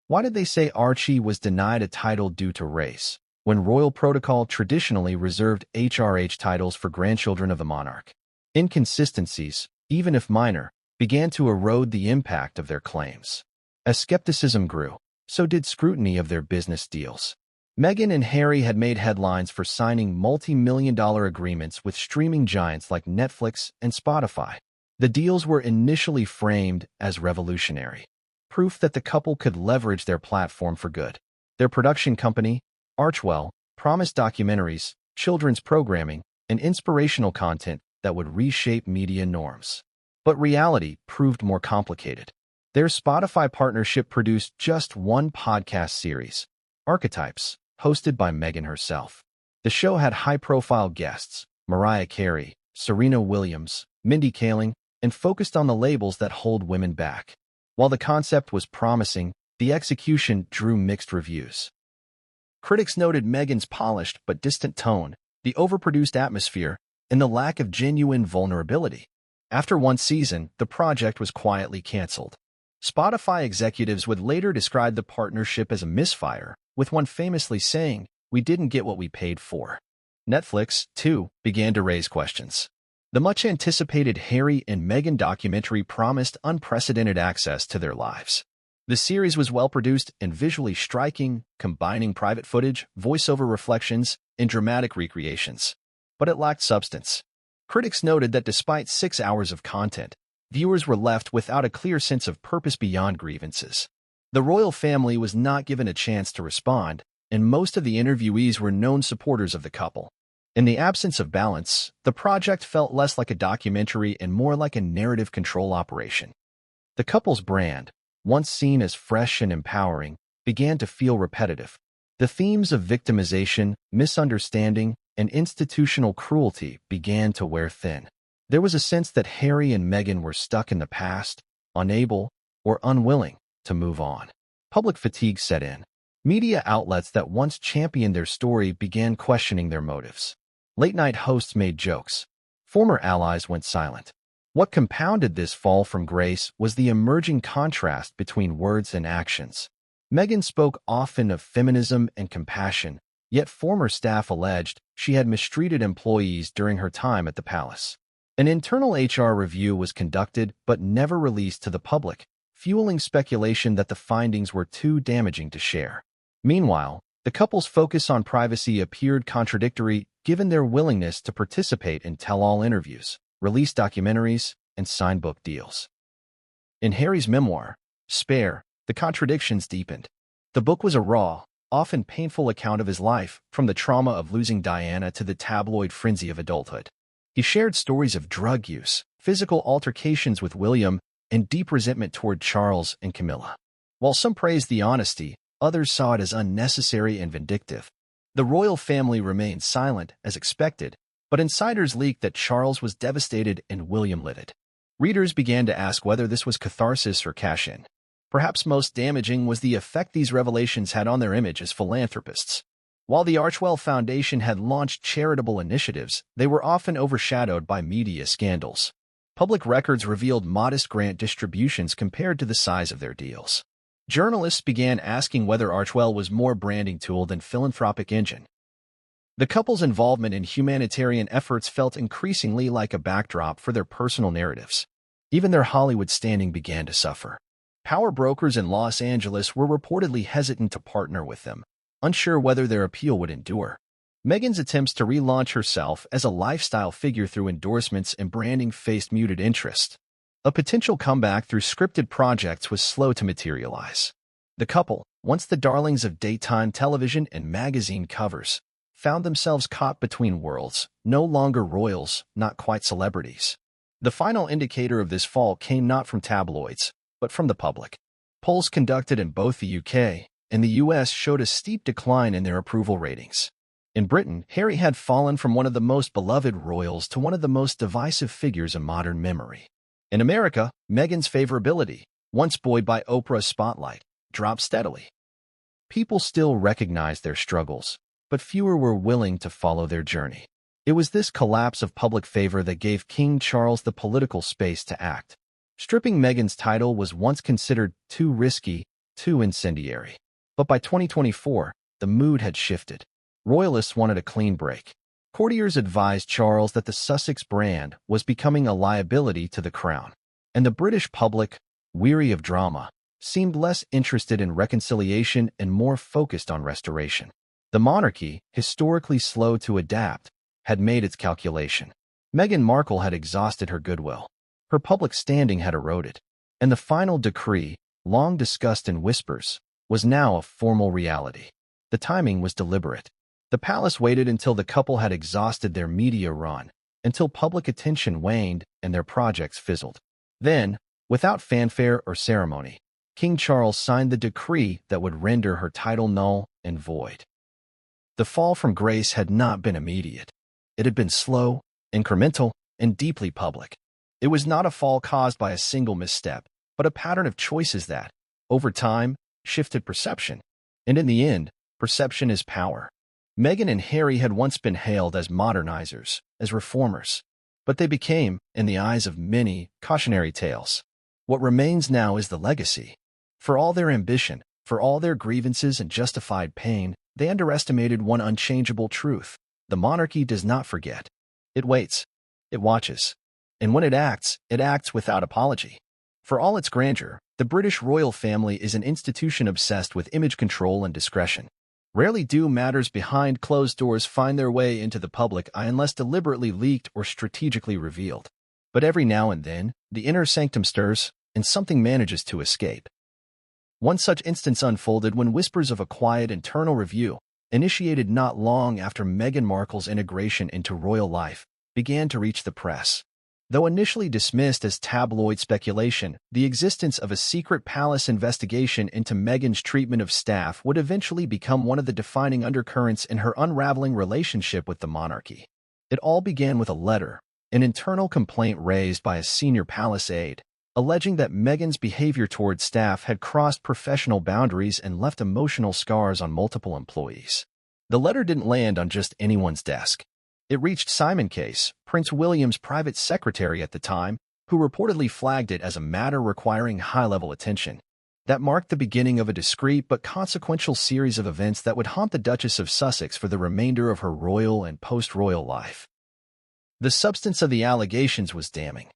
Why did they say Archie was denied a title due to race, when royal protocol traditionally reserved HRH titles for grandchildren of the monarch? Inconsistencies, even if minor, began to erode the impact of their claims. As skepticism grew, so did scrutiny of their business deals. Meghan and Harry had made headlines for signing multi-million-dollar agreements with streaming giants like Netflix and Spotify. The deals were initially framed as revolutionary, proof that the couple could leverage their platform for good. Their production company, Archwell, promised documentaries, children's programming, and inspirational content that would reshape media norms. But reality proved more complicated. Their Spotify partnership produced just one podcast series, Archetypes, hosted by Meghan herself. The show had high-profile guests, Mariah Carey, Serena Williams, Mindy Kaling, and focused on the labels that hold women back. While the concept was promising, the execution drew mixed reviews. Critics noted Meghan's polished but distant tone, the overproduced atmosphere, and the lack of genuine vulnerability. After one season, the project was quietly canceled. Spotify executives would later describe the partnership as a misfire, with one famously saying, "We didn't get what we paid for." Netflix, too, began to raise questions. The much-anticipated Harry and Meghan documentary promised unprecedented access to their lives. The series was well-produced and visually striking, combining private footage, voiceover reflections, and dramatic recreations. But it lacked substance. Critics noted that despite 6 hours of content, viewers were left without a clear sense of purpose beyond grievances. The royal family was not given a chance to respond, and most of the interviewees were known supporters of the couple. In the absence of balance, the project felt less like a documentary and more like a narrative control operation. The couple's brand, once seen as fresh and empowering, began to feel repetitive. The themes of victimization, misunderstanding, and institutional cruelty began to wear thin. There was a sense that Harry and Meghan were stuck in the past, unable or unwilling to move on. Public fatigue set in. Media outlets that once championed their story began questioning their motives. Late-night hosts made jokes. Former allies went silent. What compounded this fall from grace was the emerging contrast between words and actions. Meghan spoke often of feminism and compassion, yet former staff alleged she had mistreated employees during her time at the palace. An internal HR review was conducted but never released to the public, fueling speculation that the findings were too damaging to share. Meanwhile, the couple's focus on privacy appeared contradictory given their willingness to participate in tell-all interviews, release documentaries, and sign book deals. In Harry's memoir, Spare, the contradictions deepened. The book was a raw, often painful account of his life, from the trauma of losing Diana to the tabloid frenzy of adulthood. He shared stories of drug use, physical altercations with William, and deep resentment toward Charles and Camilla. While some praised the honesty, others saw it as unnecessary and vindictive. The royal family remained silent, as expected, But insiders leaked that Charles was devastated and William livid. Readers began to ask whether this was catharsis or cash-in. Perhaps most damaging was the effect these revelations had on their image as philanthropists. While the Archewell Foundation had launched charitable initiatives, they were often overshadowed by media scandals. Public records revealed modest grant distributions compared to the size of their deals. Journalists began asking whether Archewell was more branding tool than philanthropic engine. The couple's involvement in humanitarian efforts felt increasingly like a backdrop for their personal narratives. Even their Hollywood standing began to suffer. Power brokers in Los Angeles were reportedly hesitant to partner with them, unsure whether their appeal would endure. Meghan's attempts to relaunch herself as a lifestyle figure through endorsements and branding faced muted interest. A potential comeback through scripted projects was slow to materialize. The couple, once the darlings of daytime television and magazine covers, found themselves caught between worlds, no longer royals, not quite celebrities. The final indicator of this fall came not from tabloids, but from the public. Polls conducted in both the UK and the US showed a steep decline in their approval ratings. In Britain, Harry had fallen from one of the most beloved royals to one of the most divisive figures in modern memory. In America, Meghan's favorability, once buoyed by Oprah's spotlight, dropped steadily. People still recognized their struggles, but fewer were willing to follow their journey. It was this collapse of public favor that gave King Charles the political space to act. Stripping Meghan's title was once considered too risky, too incendiary. But by 2024, the mood had shifted. Royalists wanted a clean break. Courtiers advised Charles that the Sussex brand was becoming a liability to the crown. And the British public, weary of drama, seemed less interested in reconciliation and more focused on restoration. The monarchy, historically slow to adapt, had made its calculation. Meghan Markle had exhausted her goodwill. Her public standing had eroded. And the final decree, long discussed in whispers, was now a formal reality. The timing was deliberate. The palace waited until the couple had exhausted their media run, until public attention waned and their projects fizzled. Then, without fanfare or ceremony, King Charles signed the decree that would render her title null and void. The fall from grace had not been immediate. It had been slow, incremental, and deeply public. It was not a fall caused by a single misstep, but a pattern of choices that, over time, shifted perception. And in the end, perception is power. Meghan and Harry had once been hailed as modernizers, as reformers, but they became, in the eyes of many, cautionary tales. What remains now is the legacy. For all their ambition, for all their grievances and justified pain, they underestimated one unchangeable truth. The monarchy does not forget. It waits. It watches. And when it acts without apology. For all its grandeur, the British royal family is an institution obsessed with image control and discretion. Rarely do matters behind closed doors find their way into the public eye unless deliberately leaked or strategically revealed. But every now and then, the inner sanctum stirs, and something manages to escape. One such instance unfolded when whispers of a quiet internal review, initiated not long after Meghan Markle's integration into royal life, began to reach the press. Though initially dismissed as tabloid speculation, the existence of a secret palace investigation into Meghan's treatment of staff would eventually become one of the defining undercurrents in her unraveling relationship with the monarchy. It all began with a letter, an internal complaint raised by a senior palace aide, alleging that Meghan's behavior toward staff had crossed professional boundaries and left emotional scars on multiple employees. The letter didn't land on just anyone's desk. It reached Simon Case, Prince William's private secretary at the time, who reportedly flagged it as a matter requiring high-level attention. That marked the beginning of a discreet but consequential series of events that would haunt the Duchess of Sussex for the remainder of her royal and post-royal life. The substance of the allegations was damning.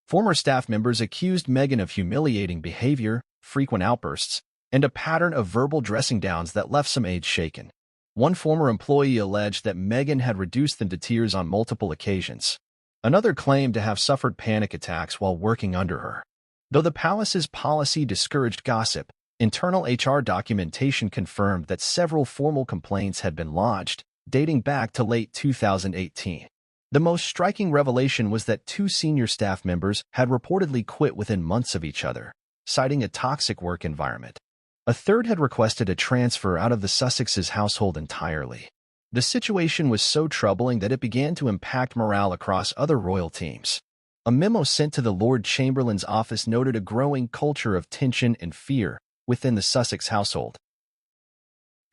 Former staff members accused Meghan of humiliating behavior, frequent outbursts, and a pattern of verbal dressing downs that left some aides shaken. One former employee alleged that Meghan had reduced them to tears on multiple occasions. Another claimed to have suffered panic attacks while working under her. Though the palace's policy discouraged gossip, internal HR documentation confirmed that several formal complaints had been lodged, dating back to late 2018. The most striking revelation was that two senior staff members had reportedly quit within months of each other, citing a toxic work environment. A third had requested a transfer out of the Sussex's household entirely. The situation was so troubling that it began to impact morale across other royal teams. A memo sent to the Lord Chamberlain's office noted a growing culture of tension and fear within the Sussex household,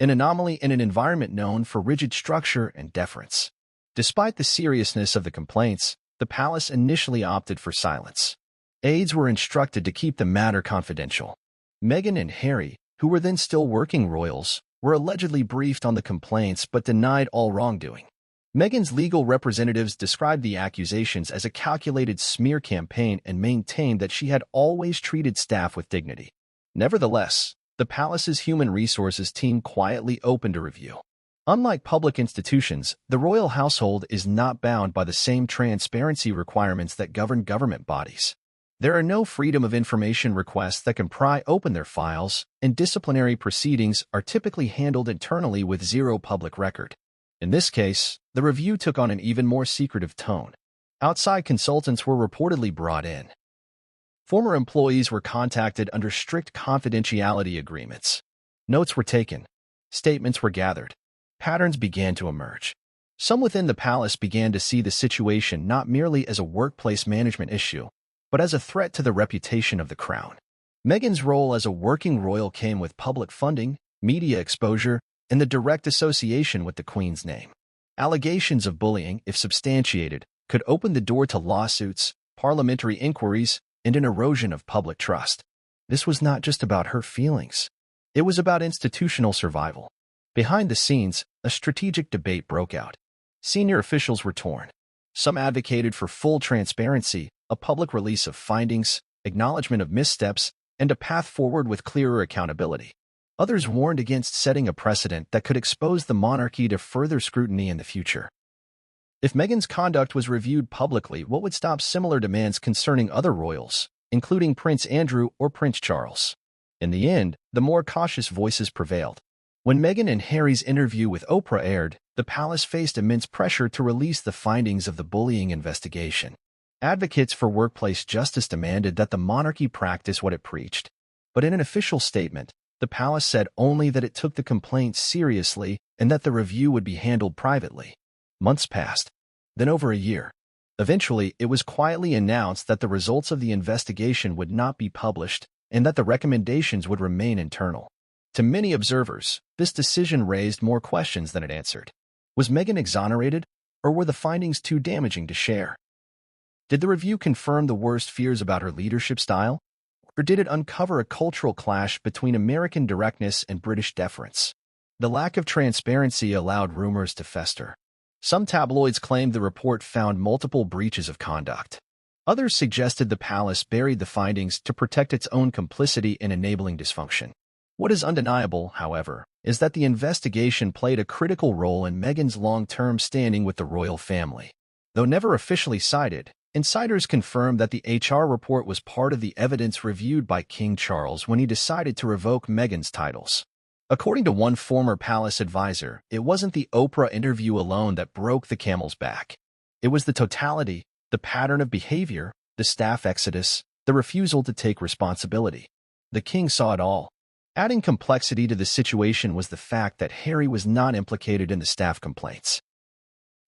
an anomaly in an environment known for rigid structure and deference. Despite the seriousness of the complaints, the palace initially opted for silence. Aides were instructed to keep the matter confidential. Meghan and Harry, who were then still working royals, were allegedly briefed on the complaints but denied all wrongdoing. Meghan's legal representatives described the accusations as a calculated smear campaign and maintained that she had always treated staff with dignity. Nevertheless, the palace's human resources team quietly opened a review. Unlike public institutions, the royal household is not bound by the same transparency requirements that govern government bodies. There are no freedom of information requests that can pry open their files, and disciplinary proceedings are typically handled internally with zero public record. In this case, the review took on an even more secretive tone. Outside consultants were reportedly brought in. Former employees were contacted under strict confidentiality agreements. Notes were taken. Statements were gathered. Patterns began to emerge. Some within the palace began to see the situation not merely as a workplace management issue, but as a threat to the reputation of the crown. Meghan's role as a working royal came with public funding, media exposure, and the direct association with the Queen's name. Allegations of bullying, if substantiated, could open the door to lawsuits, parliamentary inquiries, and an erosion of public trust. This was not just about her feelings. It was about institutional survival. Behind the scenes, a strategic debate broke out. Senior officials were torn. Some advocated for full transparency, a public release of findings, acknowledgement of missteps, and a path forward with clearer accountability. Others warned against setting a precedent that could expose the monarchy to further scrutiny in the future. If Meghan's conduct was reviewed publicly, what would stop similar demands concerning other royals, including Prince Andrew or Prince Charles? In the end, the more cautious voices prevailed. When Meghan and Harry's interview with Oprah aired, the palace faced immense pressure to release the findings of the bullying investigation. Advocates for workplace justice demanded that the monarchy practice what it preached. But in an official statement, the palace said only that it took the complaints seriously and that the review would be handled privately. Months passed, then over a year. Eventually, it was quietly announced that the results of the investigation would not be published and that the recommendations would remain internal. To many observers, this decision raised more questions than it answered. Was Meghan exonerated, or were the findings too damaging to share? Did the review confirm the worst fears about her leadership style? Or did it uncover a cultural clash between American directness and British deference? The lack of transparency allowed rumors to fester. Some tabloids claimed the report found multiple breaches of conduct. Others suggested the palace buried the findings to protect its own complicity in enabling dysfunction. What is undeniable, however, is that the investigation played a critical role in Meghan's long-term standing with the royal family. Though never officially cited, insiders confirmed that the HR report was part of the evidence reviewed by King Charles when he decided to revoke Meghan's titles. According to one former palace advisor, it wasn't the Oprah interview alone that broke the camel's back. It was the totality, the pattern of behavior, the staff exodus, the refusal to take responsibility. The king saw it all. Adding complexity to the situation was the fact that Harry was not implicated in the staff complaints.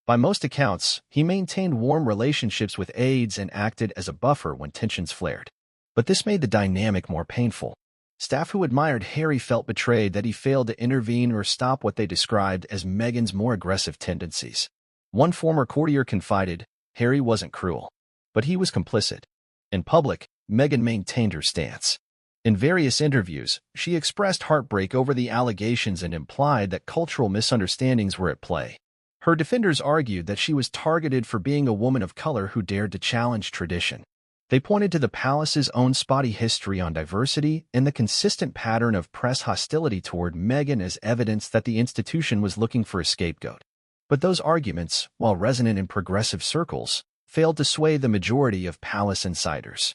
By most accounts, he maintained warm relationships with aides and acted as a buffer when tensions flared. But this made the dynamic more painful. Staff who admired Harry felt betrayed that he failed to intervene or stop what they described as Meghan's more aggressive tendencies. One former courtier confided, Harry wasn't cruel, but he was complicit. In public, Meghan maintained her stance. In various interviews, she expressed heartbreak over the allegations and implied that cultural misunderstandings were at play. Her defenders argued that she was targeted for being a woman of color who dared to challenge tradition. They pointed to the palace's own spotty history on diversity and the consistent pattern of press hostility toward Meghan as evidence that the institution was looking for a scapegoat. But those arguments, while resonant in progressive circles, failed to sway the majority of palace insiders.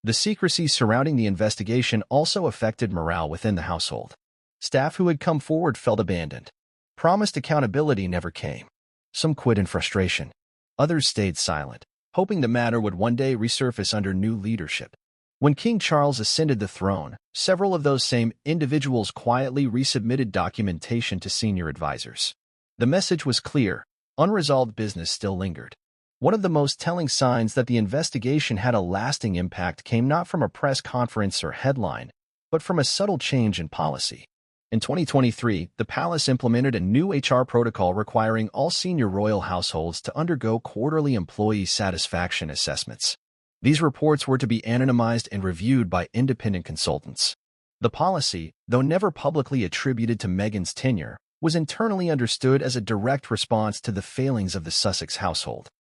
The secrecy surrounding the investigation also affected morale within the household. Staff who had come forward felt abandoned. Promised accountability never came. Some quit in frustration. Others stayed silent, hoping the matter would one day resurface under new leadership. When King Charles ascended the throne, several of those same individuals quietly resubmitted documentation to senior advisors. The message was clear. Unresolved business still lingered. One of the most telling signs that the investigation had a lasting impact came not from a press conference or headline, but from a subtle change in policy. In 2023, the palace implemented a new HR protocol requiring all senior royal households to undergo quarterly employee satisfaction assessments. These reports were to be anonymized and reviewed by independent consultants. The policy, though never publicly attributed to Meghan's tenure, was internally understood as a direct response to the failings of the Sussex household.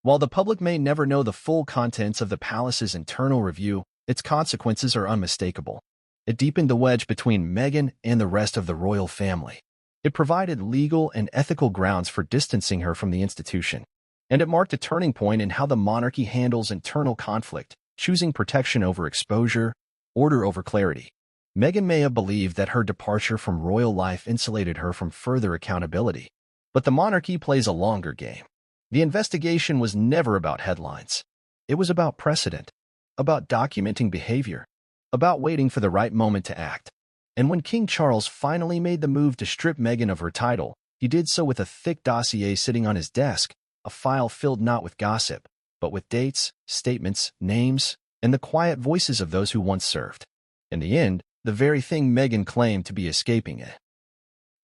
While the public may never know the full contents of the palace's internal review, its consequences are unmistakable. It deepened the wedge between Meghan and the rest of the royal family. It provided legal and ethical grounds for distancing her from the institution. And it marked a turning point in how the monarchy handles internal conflict, choosing protection over exposure, order over clarity. Meghan may have believed that her departure from royal life insulated her from further accountability. But the monarchy plays a longer game. The investigation was never about headlines. It was about precedent, about documenting behavior, about waiting for the right moment to act. And when King Charles finally made the move to strip Meghan of her title, he did so with a thick dossier sitting on his desk, a file filled not with gossip, but with dates, statements, names, and the quiet voices of those who once served. In the end, the very thing Meghan claimed to be escaping it.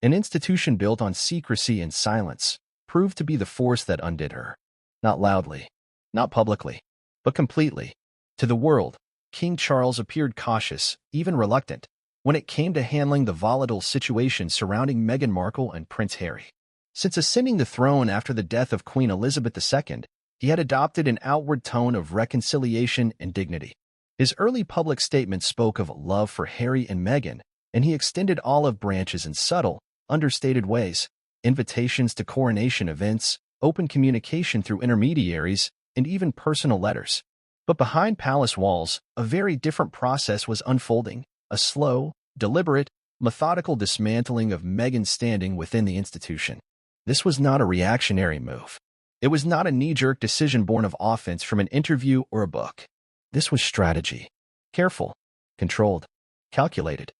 An institution built on secrecy and silence proved to be the force that undid her. Not loudly, not publicly, but completely. To the world, King Charles appeared cautious, even reluctant, when it came to handling the volatile situation surrounding Meghan Markle and Prince Harry. Since ascending the throne after the death of Queen Elizabeth II, he had adopted an outward tone of reconciliation and dignity. His early public statements spoke of love for Harry and Meghan, and he extended olive branches in subtle, understated ways, invitations to coronation events, open communication through intermediaries, and even personal letters. But behind palace walls, a very different process was unfolding, a slow, deliberate, methodical dismantling of Meghan's standing within the institution. This was not a reactionary move. It was not a knee-jerk decision born of offense from an interview or a book. This was strategy. Careful, controlled, calculated.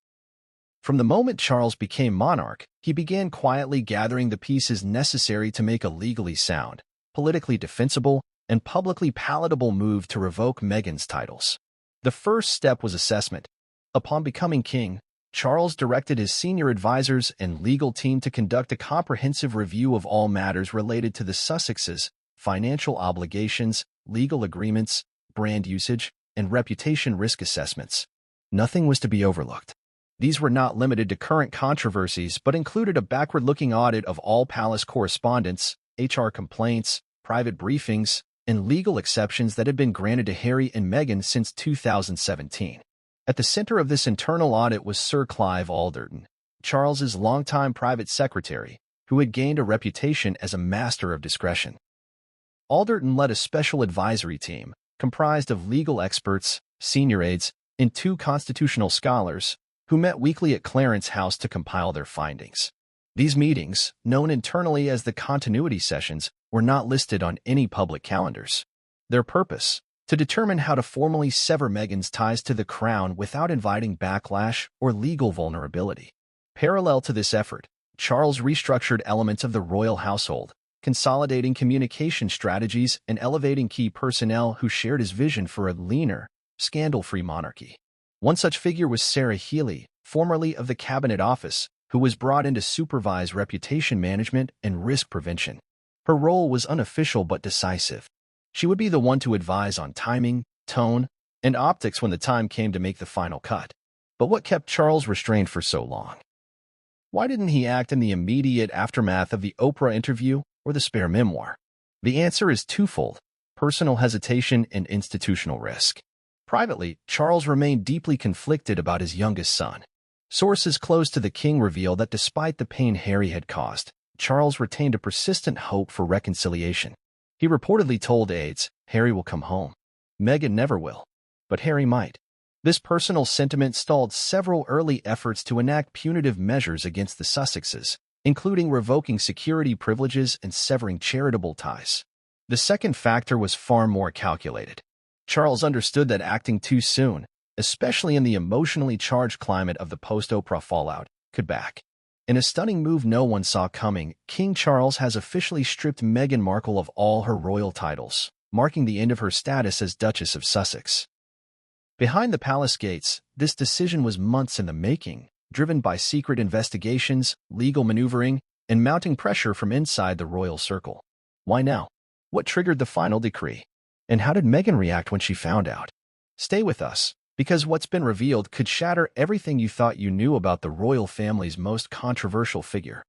From the moment Charles became monarch, he began quietly gathering the pieces necessary to make a legally sound, politically defensible, and publicly palatable move to revoke Meghan's titles. The first step was assessment. Upon becoming king, Charles directed his senior advisors and legal team to conduct a comprehensive review of all matters related to the Sussexes, financial obligations, legal agreements, brand usage, and reputation risk assessments. Nothing was to be overlooked. These were not limited to current controversies but included a backward-looking audit of all palace correspondence, HR complaints, private briefings, and legal exceptions that had been granted to Harry and Meghan since 2017. At the center of this internal audit was Sir Clive Alderton, Charles's longtime private secretary, who had gained a reputation as a master of discretion. Alderton led a special advisory team, comprised of legal experts, senior aides, and 2 constitutional scholars, who met weekly at Clarence House to compile their findings. These meetings, known internally as the continuity sessions, were not listed on any public calendars. Their purpose: to determine how to formally sever Meghan's ties to the crown without inviting backlash or legal vulnerability. Parallel to this effort, Charles restructured elements of the royal household, consolidating communication strategies and elevating key personnel who shared his vision for a leaner, scandal-free monarchy. One such figure was Sarah Healey, formerly of the Cabinet Office, who was brought in to supervise reputation management and risk prevention. Her role was unofficial but decisive. She would be the one to advise on timing, tone, and optics when the time came to make the final cut. But what kept Charles restrained for so long? Why didn't he act in the immediate aftermath of the Oprah interview or the spare memoir? The answer is twofold: personal hesitation and institutional risk. Privately, Charles remained deeply conflicted about his youngest son. Sources close to the king reveal that despite the pain Harry had caused, Charles retained a persistent hope for reconciliation. He reportedly told aides, "Harry will come home. Meghan never will, but Harry might." This personal sentiment stalled several early efforts to enact punitive measures against the Sussexes, including revoking security privileges and severing charitable ties. The second factor was far more calculated. Charles understood that acting too soon, especially in the emotionally charged climate of the post-Oprah fallout, could back. In a stunning move no one saw coming, King Charles has officially stripped Meghan Markle of all her royal titles, marking the end of her status as Duchess of Sussex. Behind the palace gates, this decision was months in the making, driven by secret investigations, legal maneuvering, and mounting pressure from inside the royal circle. Why now? What triggered the final decree? And how did Meghan react when she found out? Stay with us, because what's been revealed could shatter everything you thought you knew about the royal family's most controversial figure.